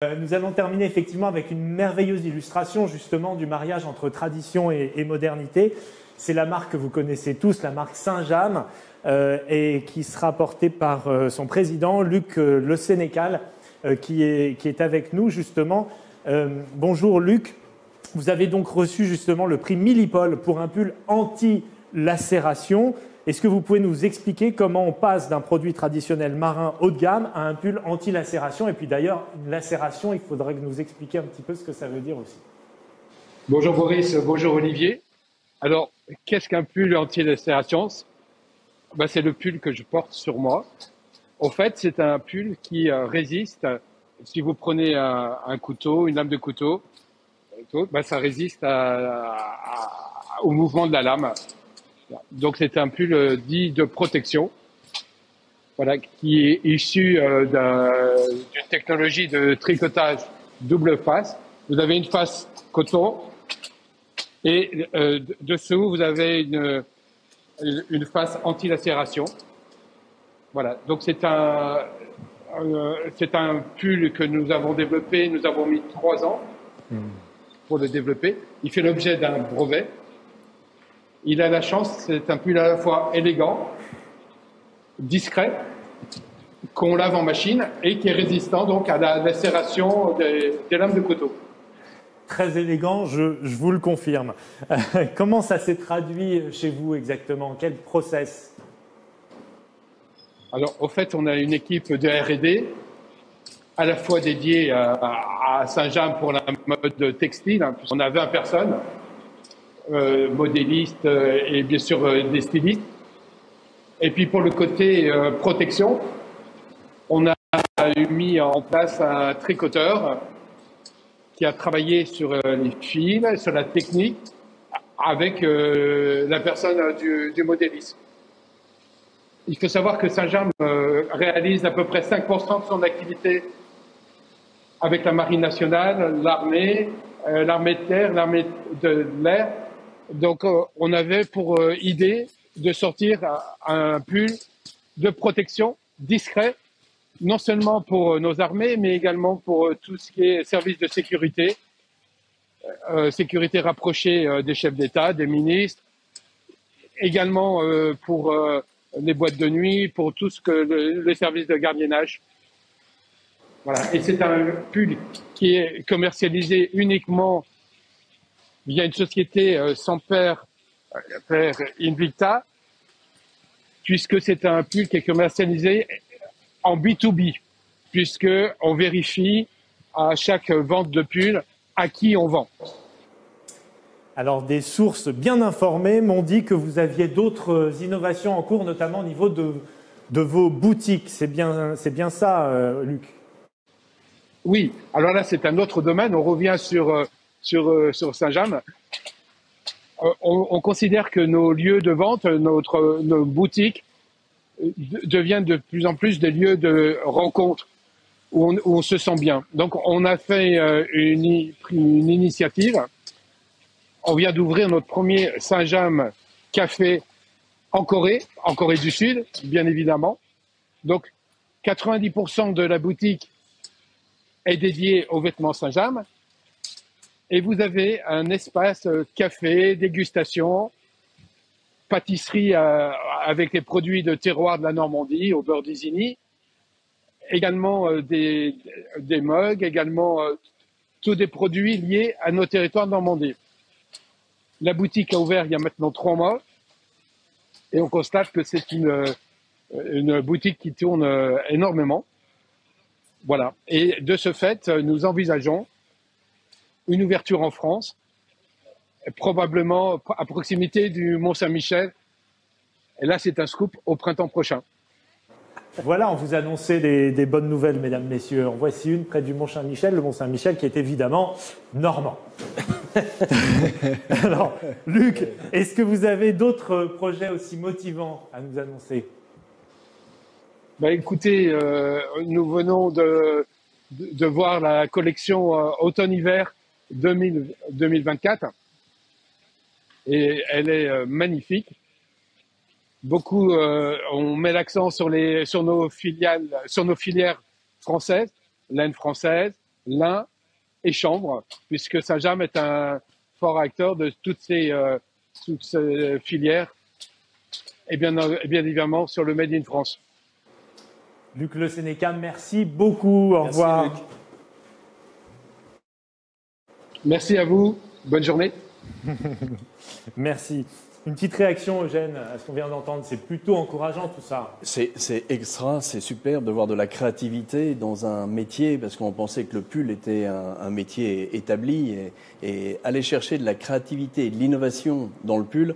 Nous allons terminer effectivement avec une merveilleuse illustration justement du mariage entre tradition et modernité. C'est la marque que vous connaissez tous, la marque Saint-James, et qui sera portée par son président, Luc Le Sénécal, qui est avec nous justement. Bonjour Luc, vous avez donc reçu justement le prix Millipol pour un pull anti-lacération. Est-ce que vous pouvez nous expliquer comment on passe d'un produit traditionnel marin haut de gamme à un pull anti-lacération? Et puis d'ailleurs, une lacération, il faudrait que nous expliquiez un petit peu ce que ça veut dire aussi. Bonjour Boris, bonjour Olivier. Alors, qu'est-ce qu'un pull anti-lacération? C'est le pull que je porte sur moi. En fait, c'est un pull qui résiste, si vous prenez un couteau, une lame de couteau, ça résiste au mouvement de la lame. Donc c'est un pull dit de protection, voilà, qui est issu d'une technologie de tricotage double face. Vous avez une face coton et dessous vous avez une face anti-lacération. Voilà, donc c'est un pull que nous avons développé, nous avons mis 3 ans pour le développer. Il fait l'objet d'un brevet. Il a la chance, c'est un pull à la fois élégant, discret, qu'on lave en machine et qui est résistant donc à la lacération des lames de couteau. Très élégant, je vous le confirme. Comment ça s'est traduit chez vous exactement? Quel process? Alors, au fait, on a une équipe de R&D à la fois dédiée à Saint-James pour la mode textile. On a 20 personnes. Modélistes et bien sûr des stylistes. Et puis pour le côté protection, on a mis en place un tricoteur qui a travaillé sur les fils, sur la technique, avec la personne du modéliste. Il faut savoir que Saint-James réalise à peu près 5% de son activité avec la Marine nationale, l'armée de terre, l'armée de l'air. Donc, on avait pour idée de sortir un pull de protection discret, non seulement pour nos armées, mais également pour tout ce qui est service de sécurité, sécurité rapprochée des chefs d'État, des ministres, également pour les boîtes de nuit, pour tout ce que les services de gardiennage. Voilà. Et c'est un pull qui est commercialisé uniquement via une société sans père Invicta, puisque c'est un pull qui est commercialisé en B2B, puisqu'on vérifie à chaque vente de pull à qui on vend. Alors, des sources bien informées m'ont dit que vous aviez d'autres innovations en cours, notamment au niveau de vos boutiques. C'est bien ça, Luc? Oui, alors là, c'est un autre domaine. On revient sur Saint-James. On considère que nos lieux de vente, nos boutiques, deviennent de plus en plus des lieux de rencontre où on se sent bien. Donc, on a fait une initiative. On vient d'ouvrir notre premier Saint-James Café en Corée du Sud, bien évidemment. Donc, 90% de la boutique est dédiée aux vêtements Saint-James. Et vous avez un espace café, dégustation, pâtisserie avec les produits de terroir de la Normandie, au beurre d'Isigny, également des mugs, également tous des produits liés à nos territoires de Normandie. La boutique a ouvert il y a maintenant 3 mois et on constate que c'est une boutique qui tourne énormément. Voilà. Et de ce fait, nous envisageons une ouverture en France, probablement à proximité du Mont-Saint-Michel. Et là, c'est un scoop au printemps prochain. Voilà, on vous annonçait des bonnes nouvelles, mesdames, messieurs. En voici une près du Mont-Saint-Michel, le Mont-Saint-Michel qui est évidemment normand. Alors, Luc, est-ce que vous avez d'autres projets aussi motivants à nous annoncer? Écoutez, nous venons de voir la collection automne-hiver 2024 et elle est magnifique. Beaucoup, on met l'accent sur nos filières françaises, laine française, lin et chanvre, puisque Saint-James est un fort acteur de toutes ces filières, et bien évidemment sur le Made in France. Luc Le Sénéca, merci beaucoup. Au revoir. Luc. Merci à vous. Bonne journée. Merci. Une petite réaction, Eugène, à ce qu'on vient d'entendre. C'est plutôt encourageant tout ça. C'est extra, c'est superbe de voir de la créativité dans un métier, parce qu'on pensait que le pull était un métier établi. Et aller chercher de la créativité et de l'innovation dans le pull,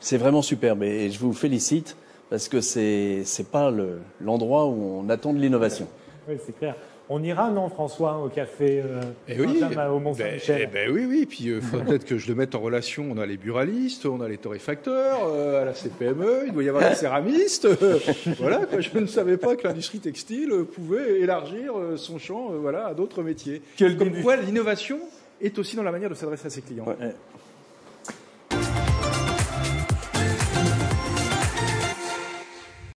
c'est vraiment superbe. Et je vous félicite, parce que c'est pas l'endroit où on attend de l'innovation. Oui, c'est clair. On ira, non, François, au café au Mont-Saint-Michel. Oui. Puis il faudrait peut-être que je le mette en relation. On a les buralistes, on a les torréfacteurs, à la CPME, il doit y avoir les céramistes. Voilà, quoi. Je ne savais pas que l'industrie textile pouvait élargir son champ à d'autres métiers. Comme quoi, l'innovation est aussi dans la manière de s'adresser à ses clients. Ouais.